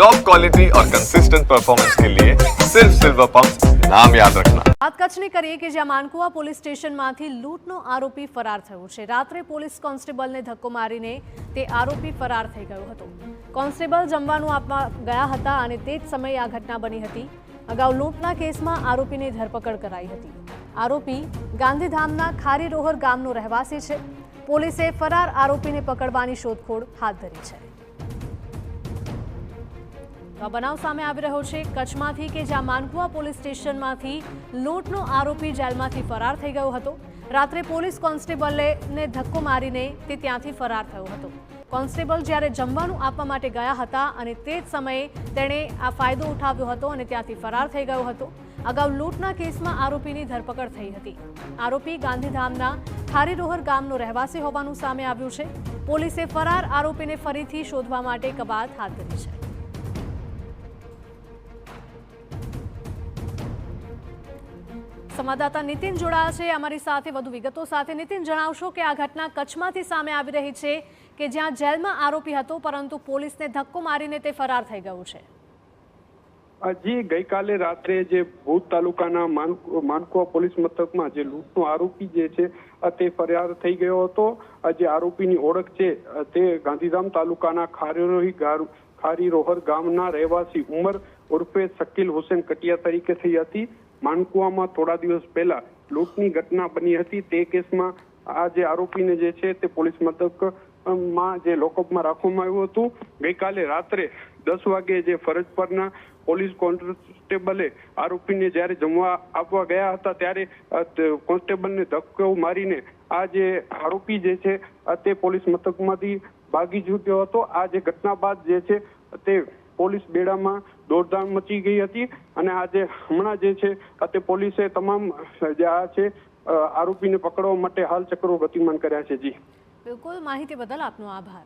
Top quality और consistent performance के लिए सिर्फ सिल्वर पंप नाम याद रखना। વાત કચ્છની કરીએ કે જ્યાં માનકુવા પોલીસ સ્ટેશનમાંથી લૂંટનો આરોપી ફરાર થયો છે। રાત્રે પોલીસ કોન્સ્ટેબલને ધક્કો મારીને તે આરોપી ફરાર થઈ ગયો હતો। કોન્સ્ટેબલ જમવાનું આપવા ગયા હતા અને તે જ સમયે આ ઘટના બની હતી। અગાઉ લૂંટના કેસમાં આરોપીની ધરપકડ કરાઈ હતી। આરોપી ગાંધીધામના ખારીરોહર ગામનો રહેવાસી છે। પોલીસે ફરાર આરોપીને પકડવાની શોધખોળ હાથ ધરી છે। આ બનાવ સામે આવી રહ્યો છે કચ્છમાંથી કે જ્યાં માનકુવા પોલીસ સ્ટેશનમાંથી લૂંટનો આરોપી જેલમાંથી ફરાર થઈ ગયો હતો। રાત્રે પોલીસ કોન્સ્ટેબલને ધક્કો મારીને તે ત્યાંથી ફરાર થયો હતો। કોન્સ્ટેબલ જ્યારે જમવાનું આપવા માટે ગયા હતા અને તે જ સમયે તેણે આ ફાયદો ઉઠાવ્યો હતો અને ત્યાંથી ફરાર થઈ ગયો હતો। અગાઉ લૂંટના કેસમાં આરોપીની ધરપકડ થઈ હતી। આરોપી ગાંધીધામના ખારીરોહર ગામનો રહેવાસી હોવાનું સામે આવ્યું છે। પોલીસે ફરાર આરોપીને ફરીથી શોધવા માટે કવાયત હાથ ધરી છે। સંવાદદાતા નીતિન જોડાયા છે અમારી સાથે વધુ વિગતો સાથે। નીતિન, જણાવશો કે આ ઘટના કચ્છમાંથી સામે આવી રહી છે કે જ્યાં જેલમાં આરોપી હતો પરંતુ પોલીસને ધક્કો મારીને તે ફરાર થઈ ગયું છે। જી, ગઈકાલે રાત્રે જે ભુજ તાલુકાના માનકુવા પોલીસ મથકમાં જે લૂંટનો આરોપી જે છે તે ફરાર થઈ ગયો હતો। જે આરોપીની ઓળખ છે તે ગાંધીધામ તાલુકાના ખારીરોહર ગામના રહેવાસી ઉમર ઉર્ફે શકીલ હુસેન કટિયા તરીકે થઈ હતી। માનકુવામાં થોડા દિવસ પહેલા લૂંટની ઘટના બની હતી। તે કેસમાં આ જે આરોપીને જે છે તે પોલીસ મથકમાં જે લોકઅપમાં રાખવામાં આવ્યું હતું। ગઈકાલે રાત્રે 10 વાગે જે ફરજ પરના પોલીસ કોન્સ્ટેબલે આરોપીને જ્યારે જમવા આપવા ગયા હતા ત્યારે કોન્સ્ટેબલને ધક્કો મારીને આ જે આરોપી જે છે તે પોલીસ મથકમાંથી ભાગી છૂટ્યો હતો। આ જે ઘટના બાદ જે છે તે પોલીસ બેડામાં દોડધામ મચી ગઈ હતી અને આજે હમણાં જે છે તે પોલીસે તમામ જે આ છે આરોપીને પકડવા માટે હાલ ચક્રો ગતિમાન કર્યા છે। જી બિલકુલ, માહિતી બદલ આપનો આભાર।